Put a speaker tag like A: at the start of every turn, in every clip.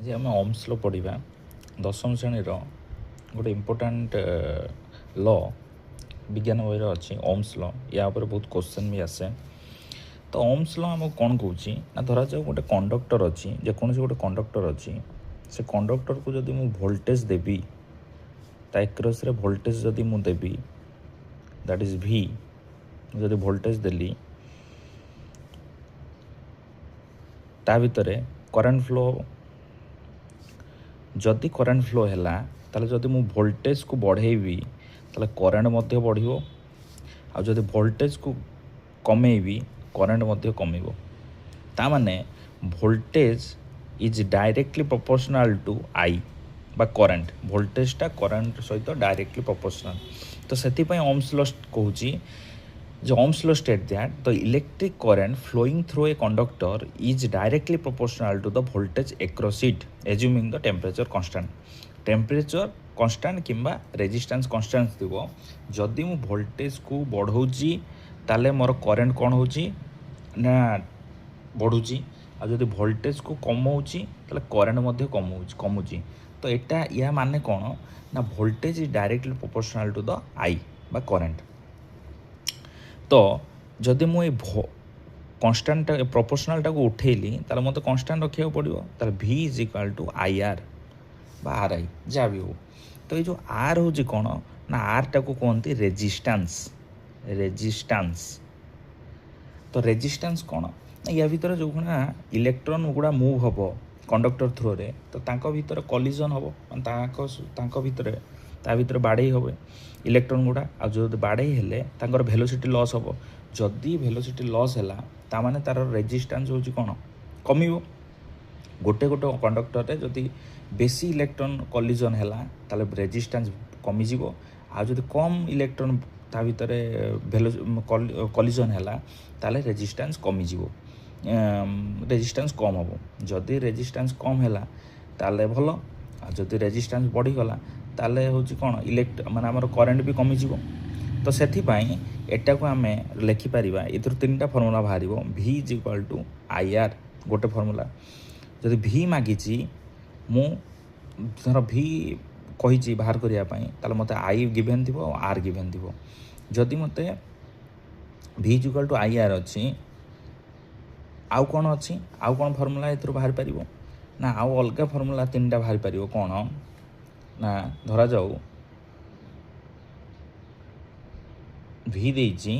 A: ଆଜି ଆମେ ଓମ୍ସ ଲ ପଢ଼ିବା ଦଶମ ଶ୍ରେଣୀର ଗୋଟେ ଇମ୍ପୋର୍ଟାଣ୍ଟ ଲ ବିଜ୍ଞାନ ବହିରେ ଅଛି ଓମ୍ସ ଲ। ୟା ଉପରେ ବହୁତ କ୍ୱେଶ୍ଚନ୍ ବି ଆସେ। ତ ଓମ୍ସ ଲ ଆମକୁ କ'ଣ କହୁଛି ନା, ଧରାଯାଉ ଗୋଟେ କଣ୍ଡକ୍ଟର ଅଛି, ଯେକୌଣସି ଗୋଟେ କଣ୍ଡକ୍ଟର ଅଛି, ସେ କଣ୍ଡକ୍ଟରକୁ ଯଦି ମୁଁ ଭୋଲ୍ଟେଜ୍ ଦେବି, ତା ଏକ୍ରସ୍ରେ ଭୋଲ୍ଟେଜ୍ ଯଦି ମୁଁ ଦେବି, ଦ୍ୟାଟ୍ ଇଜ୍ ଭି, ଯଦି ଭୋଲ୍ଟେଜ୍ ଦେଲି, ତା ଭିତରେ କରେଣ୍ଟ ଫ୍ଲୋ, ଯଦି କରେଣ୍ଟ ଫ୍ଲୋ ହେଲା ତାହେଲେ ଯଦି ମୁଁ ଭୋଲ୍ଟେଜ୍କୁ ବଢ଼େଇବି ତାହେଲେ କରେଣ୍ଟ ମଧ୍ୟ ବଢ଼ିବ, ଆଉ ଯଦି ଭୋଲ୍ଟେଜ୍କୁ କମେଇବି କରେଣ୍ଟ ମଧ୍ୟ କମିବ। ତାମାନେ voltage is directly proportional to I ବା କରେଣ୍ଟ। ଭୋଲ୍ଟେଜ୍ଟା କରେଣ୍ଟ ସହିତ ଡାଇରେକ୍ଟଲି ପ୍ରପୋର୍ସନାଲ୍। ତ ସେଥିପାଇଁ ଓମ୍ସ ଲ କହୁଛି ଯେ ohms law state that the electric current flowing through a conductor is directly proportional to the voltage across it, assuming the temperature constant. Temperature constant କିମ୍ବା resistance constant ଥିବ। ଯଦି ମୁଁ ଭୋଲ୍ଟେଜ୍କୁ ବଢ଼ଉଛି ତାହେଲେ ମୋର କରେଣ୍ଟ କ'ଣ ହେଉଛି ନା ବଢ଼ୁଛି, ଆଉ ଯଦି ଭୋଲ୍ଟେଜ୍କୁ କମାଉଛି ତାହେଲେ କରେଣ୍ଟ ମଧ୍ୟ କମୁଛି। ତ ଏଇଟା ୟା ମାନେ କ'ଣ ନା, voltage is directly proportional to the I ବା କରେଣ୍ଟ। ତ ଯଦି ମୁଁ ଏଇ କନଷ୍ଟାଣ୍ଟ ପ୍ରପୋର୍ସନାଲ୍ଟାକୁ ଉଠେଇଲି ତାହେଲେ ମୋତେ କନଷ୍ଟାଣ୍ଟ ରଖିବାକୁ ପଡ଼ିବ। ତାହେଲେ V is equal to I R ବା ଆର୍ ଆଇ, ଯାହା ବି ହଉ। ତ ଏଇ ଯେଉଁ ଆର୍ ହେଉଛି କ'ଣ ନା, ଆର୍ଟାକୁ କୁହନ୍ତି ରେଜିଷ୍ଟାନ୍ସ। ତ ରେଜିଷ୍ଟାନ୍ସ କ'ଣ ନା, ୟା ଭିତରେ ଯେଉଁ ଗୁଣା ଇଲେକ୍ଟ୍ରନ୍ ଗୁଡ଼ା ମୁଭ୍ ହେବ କଣ୍ଡକ୍ଟର ଥ୍ରୋରେ, ତ ତାଙ୍କ ଭିତରେ କଲିଜନ୍ ହେବ, ମାନେ ତାଙ୍କ ଭିତରେ ତା ଭିତରେ ବାଡ଼େଇ ହେବ ଇଲେକ୍ଟ୍ରନ୍ ଗୁଡ଼ା। ଆଉ ଯଦି ବାଡ଼େଇ ହେଲେ ତାଙ୍କର ଭେଲୋସିଟି ଲସ୍ ହେବ। ଯଦି ଭେଲୋସିଟି ଲସ୍ ହେଲା ତାମାନେ ତା'ର ରେଜିଷ୍ଟାନ୍ସ ହେଉଛି କ'ଣ, କମିବ। ଗୋଟେ କଣ୍ଡକ୍ଟରରେ ଯଦି ବେଶୀ ଇଲେକ୍ଟ୍ରନ୍ କଲିଜନ୍ ହେଲା ତାହେଲେ ରେଜିଷ୍ଟାନ୍ସ କମିଯିବ, ଆଉ ଯଦି କମ୍ ଇଲେକ୍ଟ୍ରନ୍ ତା ଭିତରେ କଲିଜନ୍ ହେଲା ତାହେଲେ ରେଜିଷ୍ଟାନ୍ସ କମିଯିବ, ରେଜିଷ୍ଟାନ୍ସ କମ୍ ହେବ। ଯଦି ରେଜିଷ୍ଟାନ୍ସ କମ୍ ହେଲା ତାହେଲେ ଭଲ, ଆଉ ଯଦି ରେଜିଷ୍ଟାନ୍ସ ବଢ଼ିଗଲା ତାହେଲେ ହେଉଛି କ'ଣ ମାନେ ଆମର କରେଣ୍ଟ ବି କମିଯିବ। ତ ସେଥିପାଇଁ ଏଟାକୁ ଆମେ ଲେଖିପାରିବା, ଏଥିରୁ ତିନିଟା ଫର୍ମୁଲା ବାହାରିବ। V is equal to I R ଗୋଟେ ଫର୍ମୁଲା। ଯଦି ଭି ମାଗିଛି, ମୁଁ ଧର ଭି କହିଛି ବାହାର କରିବା ପାଇଁ, ତାହେଲେ ମୋତେ ଆଇ ଗିଭେନ୍ ଥିବ ଆଉ ଆର୍ ଗିଭେନ୍ ଥିବ। ଯଦି ମୋତେ V is equal to I R ଅଛି, ଆଉ କ'ଣ ଅଛି, ଆଉ କ'ଣ ଫର୍ମୁଲା ଏଥିରୁ ବାହାରି ପାରିବ ନା, ଆଉ ଅଲଗା ଫର୍ମୁଲା ତିନିଟା ବାହାରି ପାରିବ। କ'ଣ ନା, ଧରାଯାଉ ଭି ଦେଇଛି,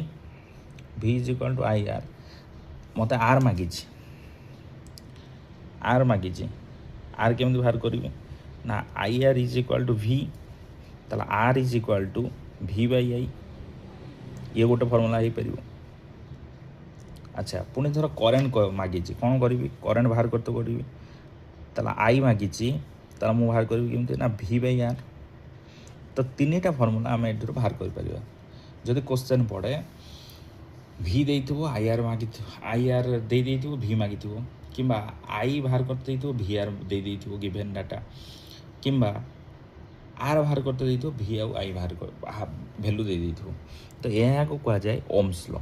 A: V is equal to I R, ମୋତେ ଆର୍ ମାଗିଛି, ଆର୍ କେମିତି ବାହାର କରିବି ନା, I R is equal to V, ତାହେଲେ R is equal to V by I, ଇଏ ଗୋଟେ ଫର୍ମୁଲା ହେଇପାରିବ। ଆଚ୍ଛା, ପୁଣି ଧର କରେଣ୍ଟ ମାଗିଛି, କ'ଣ କରିବି, କରେଣ୍ଟ ବାହାର କରତେ କରିବି, ତାହେଲେ ଆଇ ମାଗିଛି, ତାହେଲେ ମୁଁ ବାହାର କରିବି କେମିତି ନା, ଭି ବାଇ ଆର୍। ତ ତିନିଟା ଫର୍ମୁଲା ଆମେ ଏଥିରୁ ବାହାର କରିପାରିବା। ଯଦି କ୍ୱେଶ୍ଚନ୍ ପଡ଼େ ଭି ଦେଇଥିବ, ଆଇ ଆର୍ ଦେଇଥିବ, ଭି ମାଗିଥିବ, କିମ୍ବା ଆଇ ବାହାର କରିତେ ଦେଇଥିବ, ଭି ଆର୍ ଦେଇଥିବ ଗିଭେନ୍ ଡାଟା, କିମ୍ବା ଆର୍ ବାହାର କରିତେ ଦେଇଥିବ, ଭି ଆଉ ଆଇ ଭ୍ୟାଲୁ ଦେଇଥିବ, ତ ଏହାକୁ କୁହାଯାଏ ଓମ୍ସ ଲ।